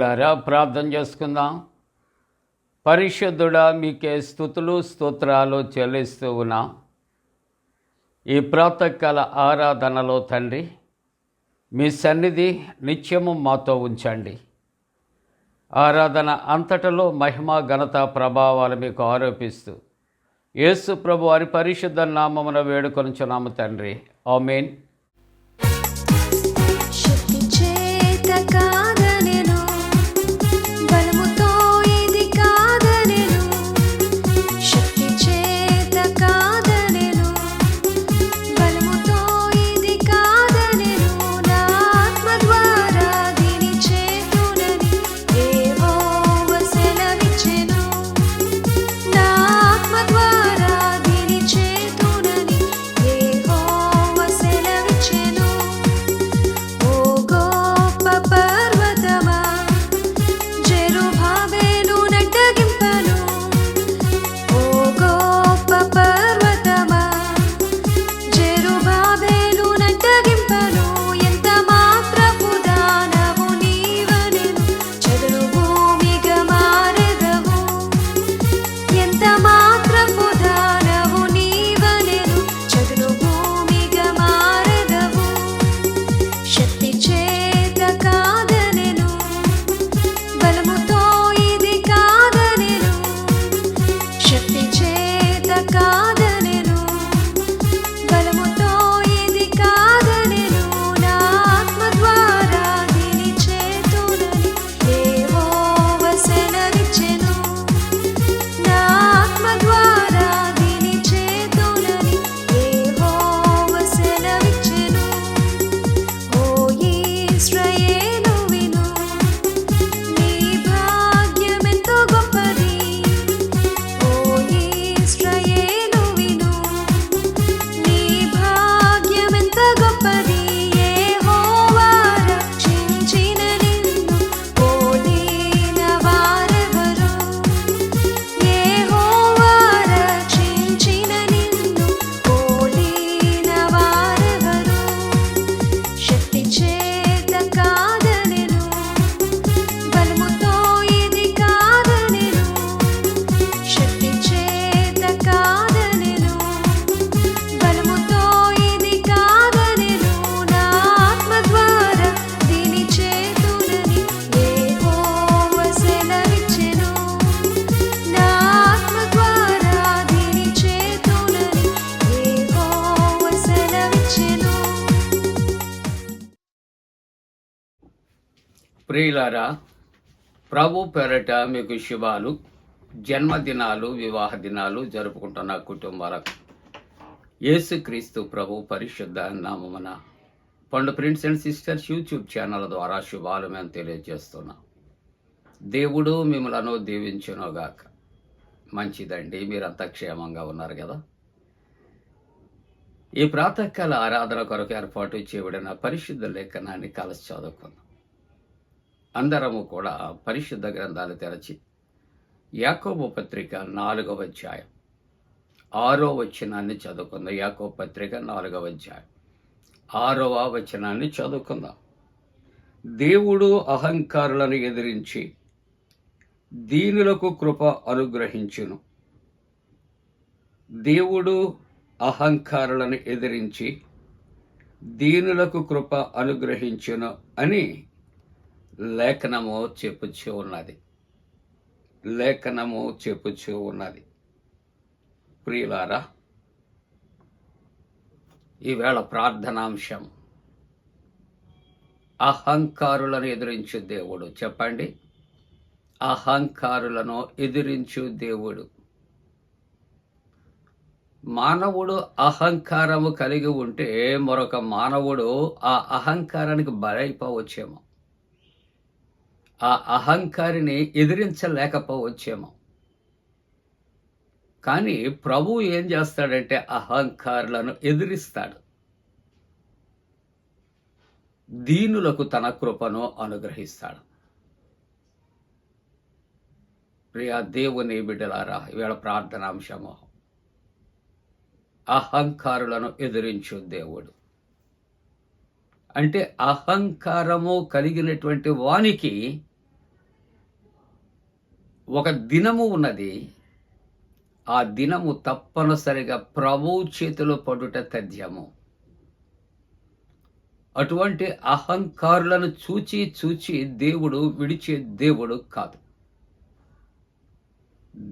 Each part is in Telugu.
ప్రియులారా, ప్రార్థన చేసుకుందాం. పరిశుద్ధుడా, మీకే స్తుతులు స్తోత్రాలు చెల్లిస్తూ ఉన్నాం. ఈ ప్రాతకాల ఆరాధనలో తండ్రి, మీ సన్నిధి నిత్యము మాతో ఉంచండి. ఆరాధన అంతటలో మహిమ ఘనత ప్రభావాలు మీకు ఆరోపిస్తూ యేసు ప్రభు వారి పరిశుద్ధ నామమున వేడుకొనుచున్నాము తండ్రి. ఆమేన్. ప్రియులారా, ప్రభు పేరట మీకు శుభాలు. జన్మదినాలు, వివాహ దినాలు జరుపుకుంటున్న కుటుంబాలకు యేసుక్రీస్తు ప్రభు పరిశుద్ధ నామమున పండు prince and sisters YouTube channel ద్వారా శుభాలు మేము తెలియజేస్తున్నాం. దేవుడు మిమ్మలను దీవించునుగాక. మంచిదండి, మీరంతా క్షేమంగా ఉన్నారు కదా. ఈ ప్రాతకాల ఆరాధన కొరకు ఏర్పాటు చేయబడిన పరిశుద్ధ లేఖనాన్ని కలిసి చదువుకుందాం. అందరము కూడా పరిశుద్ధ గ్రంథాలు తెరచి యాకోబు పత్రిక 4వ అధ్యాయం 6వ వచనాన్ని చదువుకుందాం. యాకోబు పత్రిక 4వ అధ్యాయం 6వ వచనాన్ని చదువుకుందాం. దేవుడు అహంకారులను ఎదిరించి దీనులకు కృప అనుగ్రహించును. దేవుడు అహంకారులను ఎదిరించి దీనులకు కృప అనుగ్రహించును అని లేఖనము చెప్పుచూ ఉన్నది. ప్రియులారా, ఈవేళ ప్రార్థనాంశం అహంకారులను ఎదిరించు దేవుడు. చెప్పండి, అహంకారులను ఎదిరించు దేవుడు. మానవుడు అహంకారము కలిగి ఉంటే మరొక మానవుడు ఆ అహంకారానికి బలైపోవచ్చేమో, ఆ అహంకారిని ఎదిరించలేకపోవచ్చేమో. కానీ ప్రభువు ఏం చేస్తాడంటే అహంకారులను ఎదిరిస్తాడు. దీనులకు తన కృపను అనుగ్రహిస్తాడు. ప్రియా దేవుని బిడ్డలారా, ఈవేళ ప్రార్థనాంశము అహంకారులను ఎదిరించు దేవుడు. అంటే అహంకారము కలిగినటువంటి వానికి ఒక దినము ఉన్నది. ఆ దినము తప్పనిసరిగా ప్రభువు చేతిలో పడుట తథ్యము. అటువంటి అహంకారులను చూచి చూచి దేవుడు విడిచే దేవుడు కాదు.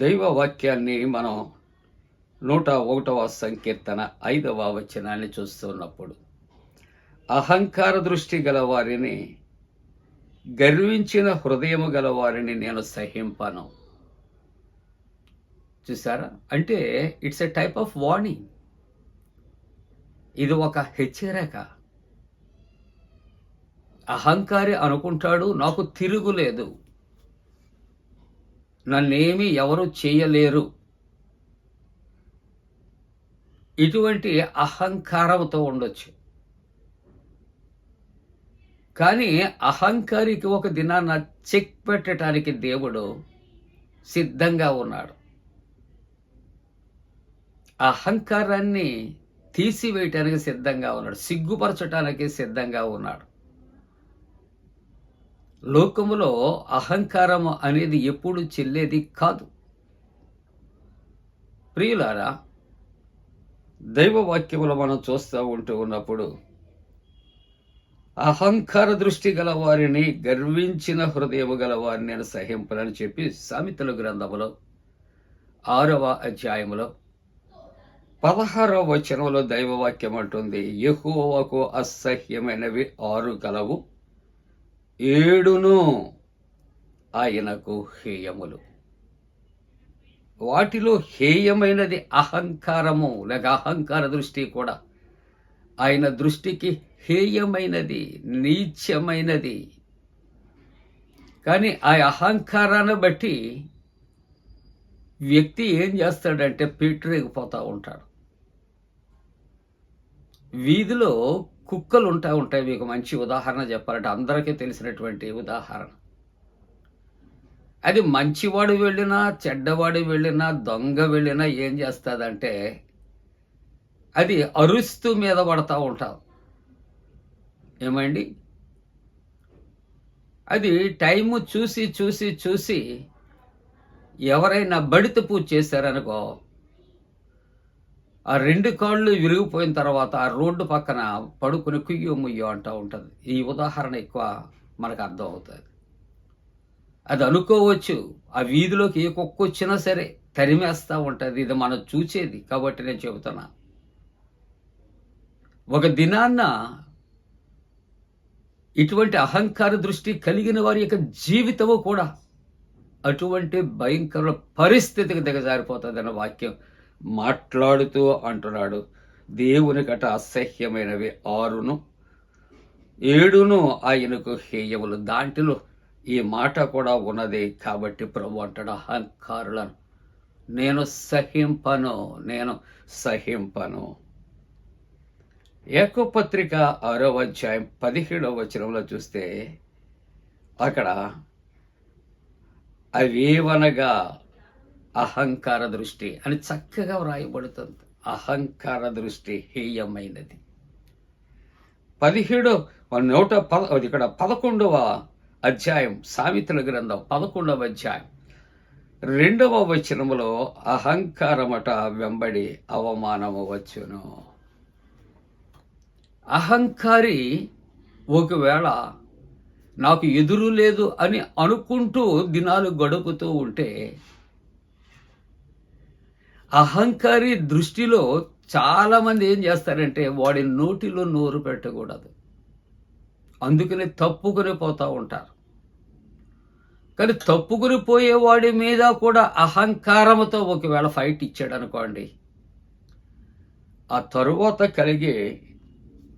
దైవ వాక్యాన్ని మనం 101వ సంకీర్తన 5వ వచనాన్ని చూస్తున్నప్పుడు, అహంకార దృష్టి గల వారిని, గర్వించిన హృదయము గల వారిని నేను సహింపను. చూసారా? అంటే it's a type of warning. ఇది ఒక హెచ్చరిక. అహంకారి అనుకుంటాడు, నాకు తిరుగులేదు, నన్నేమి ఎవరు చేయలేరు. ఇటువంటి అహంకారంతో ఉండొచ్చు. కానీ అహంకారికి ఒక దినాన చెక్ పెట్టడానికి దేవుడు సిద్ధంగా ఉన్నాడు. అహంకారాన్ని తీసివేయటానికి సిద్ధంగా ఉన్నాడు. సిగ్గుపరచటానికి సిద్ధంగా ఉన్నాడు. లోకములో అహంకారం అనేది ఎప్పుడు చెల్లేది కాదు. ప్రియులారా, దైవ వాక్యములో మనం ఉంటూ ఉన్నప్పుడు, అహంకార దృష్టి గల వారిని, గర్వించిన హృదయము గల వారిని నేను సహింపనని చెప్పి సామెతల గ్రంథములో 6వ అధ్యాయములో 16వ వచనంలో దైవవాక్యం అంటుంది, యెహోవాకు అసహ్యమైనవి 6 కలవు, 7 ఆయనకు హేయములు. వాటిలో హేయమైనది అహంకారము, లేక అహంకార దృష్టి కూడా ఆయన దృష్టికి హేయమైనది, నీచమైనది. కానీ ఆ అహంకారాన్ని బట్టి వ్యక్తి ఏం చేస్తాడంటే పీటరేగిపోతూ ఉంటాడు. వీధిలో కుక్కలు ఉంటాయి. మీకు మంచి ఉదాహరణ చెప్పాలంటే అందరికీ తెలిసినటువంటి ఉదాహరణ. అది మంచివాడు వెళ్ళినా, చెడ్డవాడు వెళ్ళినా, దొంగ వెళ్ళినా ఏం చేస్తుందంటే అది అరుస్తూ మీద పడతా ఉంటాం. ఏమండి? అది టైము చూసి చూసి చూసి ఎవరైనా బడిత పూజ చేశారనుకో, ఆ 2 కాళ్ళు విరిగిపోయిన తర్వాత ఆ రోడ్డు పక్కన పడుకుని కుయ్యో ముయ్యో అంటూ ఉంటుంది. ఈ ఉదాహరణ ఎక్కువ మనకు అర్థం అవుతుంది. అది అనుకోవచ్చు, ఆ వీధిలోకి ఏ కుక్క వచ్చినా సరే తరిమేస్తూ ఉంటుంది. ఇది మనం చూసేది కాబట్టి నేను చెబుతున్నా. ఒక దినాన్న ఇటువంటి అహంకార దృష్టి కలిగిన వారి యొక్క జీవితము కూడా అటువంటి భయంకర పరిస్థితికి దిగజారిపోతుందన్న వాక్యం మాట్లాడుతూ అంటున్నాడు. దేవునికట అసహ్యమైనవి 6, 7 ఆయనకు హేయములు. దాంట్లో ఈ మాట కూడా ఉన్నది. కాబట్టి ప్రభు అంటాడు, అహంకారులను నేను సహింపను. యాకోబు పత్రిక 6వ అధ్యాయం 17వ వచనంలో చూస్తే అక్కడ అవేవనగా అహంకార దృష్టి అని చక్కగా వ్రాయబడుతుంది. అహంకార దృష్టి హేయమైనది. 11వ అధ్యాయం సామెతల గ్రంథం 11వ అధ్యాయం 2వ వచనములో అహంకారమట వెంబడి అవమానము వచ్చును. అహంకారి ఒకవేళ నాకు ఎదురు లేదు అని అనుకుంటూ దినాలు గడుపుతూ ఉంటే, అహంకారి దృష్టిలో చాలామంది ఏం చేస్తారంటే వాడి నోటిలో నోరు పెట్టకూడదు, అందుకని తప్పుకొని పోతూ ఉంటారు. కానీ తప్పుకొని పోయేవాడి మీద కూడా అహంకారంతో ఒకవేళ ఫైట్ ఇచ్చాడు అనుకోండి, ఆ తరువాత కలిగే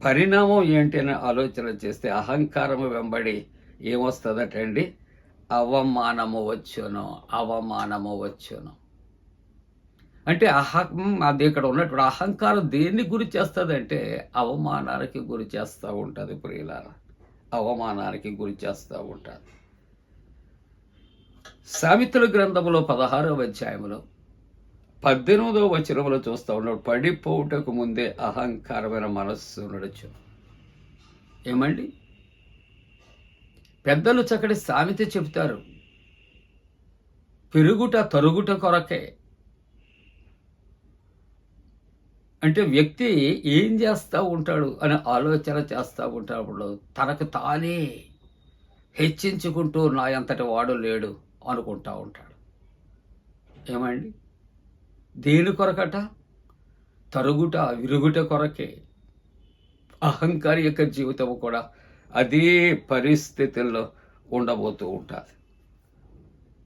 పరిణామం ఏంటి అని ఆలోచన చేస్తే అహంకారము వెంబడి ఏమొస్తుందటండి? అవమానము వచ్చును. అంటే అది ఇక్కడ ఉన్నటువంటి అహంకారం దేన్ని గురి చేస్తుందంటే అవమానానికి గురి చేస్తూ ఉంటుంది. ప్రియులారా, అవమానానికి గురి చేస్తూ ఉంటుంది. సామెతల గ్రంథంలో 16వ అధ్యాయంలో 18వ వచనంలో చూస్తూ ఉన్నాడు, పడిపోవుటకు ముందే అహంకారమైన మనస్సు నడుచు. ఏమండి? పెద్దలు చక్కటి సామెత చెబుతారు, పెరుగుట తరుగుట కొరకే. అంటే వ్యక్తి ఏం చేస్తూ ఉంటాడు అని ఆలోచన చేస్తూ ఉంటాడు. తనకు తానే హెచ్చించుకుంటూ నా అంతటి వాడు లేడు అనుకుంటా ఉంటాడు. ఏమండి? దేని కొరకట? తరుగుట విరుగుట కొరకే. అహంకారి యొక్క జీవితం కూడా అదే పరిస్థితుల్లో ఉండబోతూ ఉంటుంది.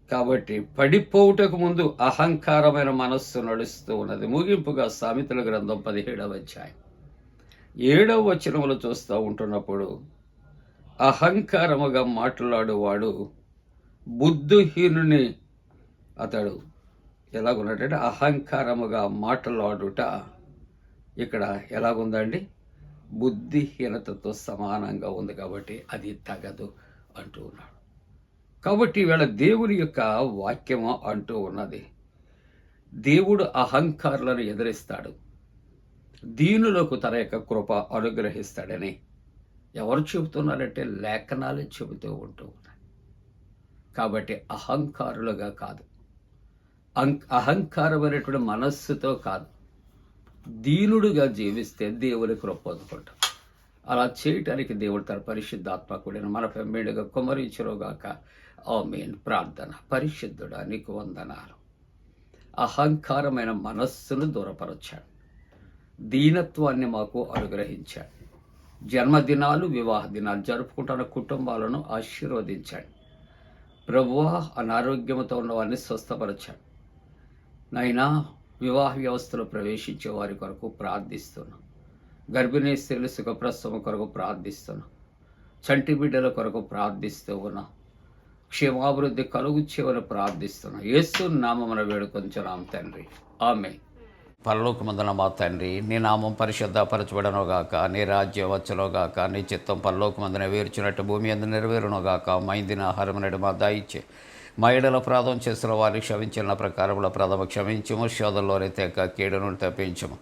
కాబట్టి పడిపోవుటకు ముందు అహంకారమైన మనస్సు నడుస్తూ ఉన్నది. ముగింపుగా సామెతల గ్రంథం 17వ అధ్యాయం 7వ వచనములు చూస్తూ ఉంటున్నప్పుడు, అహంకారముగా మాట్లాడువాడు బుద్ధిహీనుని అతడు ఎలాగున్నాడంటే, అహంకారముగా మాట్లాడుట ఇక్కడ ఎలాగుందండి? బుద్ధిహీనతతో సమానంగా ఉంది. కాబట్టి అది తగదు అంటూ ఉన్నాడు. కాబట్టి ఈవేళ దేవుని యొక్క వాక్యము అంటూ ఉన్నది, దేవుడు అహంకారులను ఎదిరిస్తాడు, దీనులకు తన యొక్క కృప అనుగ్రహిస్తాడని ఎవరు చెబుతున్నారంటే లేఖనాలు చెబుతూ ఉంటూ ఉన్నాయి. కాబట్టి అహంకారులుగా కాదు, అహంకారమైనటువంటి మనస్సుతో కాదు, దీనుడుగా జీవిస్తే దేవుని కృప పొందుకుంటాం. అలా చేయటానికి దేవుడు తన పరిశుద్ధాత్మకుడిని మనపై మేలుగా కుమ్మరించుగాక. ఆమేన్. ప్రార్థన. పరిశుద్ధుడా, నీకు వందనాలు. అహంకారమైన మనస్సును దూరపరచాడు, దీనత్వాన్ని మాకు అనుగ్రహించాడు. జన్మదినాలు, వివాహ దినాలు జరుపుకుంటున్న కుటుంబాలను ఆశీర్వదించాడు. ప్రభువా, అనారోగ్యంతో ఉన్న వారిని స్వస్థపరచాడు. నైనా వివాహ వ్యవస్థలో ప్రవేశించే వారి కొరకు ప్రార్థిస్తున్నాం. గర్భిణీ స్త్రీలు సుఖప్రసవం కొరకు ప్రార్థిస్తున్నాం. చంటి బిడ్డల కొరకు ప్రార్థిస్తూ ఉన్నాం. క్షేమాభివృద్ధి కలుగుచ్చేవని ప్రార్థిస్తున్నాం. యేసు నామమున వేడుకొంచున్నాం తండ్రి. ఆమేన్. పరలోకమందున మా తండ్రి, నీ నామం పరిశుద్ధపరచబడనుగాక, నీ రాజ్యం వచ్చునుగాక, నీ చిత్తం పరలోకమందున వేర్చినట్టు భూమి అందు నెరవేరునుగాక. మా ఇందిన ఆహారం నేడు మా దయచే, మా ఎడల అపరాధం చేసిన వారిని క్షమించిన ప్రకారముల ప్రథమ క్షమించము, శోధంలోనే తెక్క కీడును తప్పించము.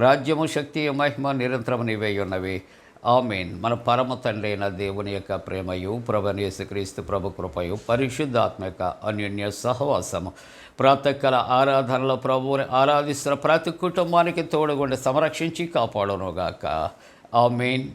రాజ్యము, శక్తి, మహిమ నిరంతరము నీవే ఉన్నవి. ఆమేన్. మన పరమ తండ్రి అయిన దేవుని యొక్క ప్రేమయు, ప్రభువైన యేసుక్రీస్తు ప్రభు కృపయు, పరిశుద్ధాత్మక అన్యోన్య సహవాసము, ప్రాతకాల ఆరాధనలో ప్రభువుని ఆరాధిస్తున్న ప్రతి కుటుంబానికి తోడుగుండి సంరక్షించి కాపాడునుగాక. ఆమేన్.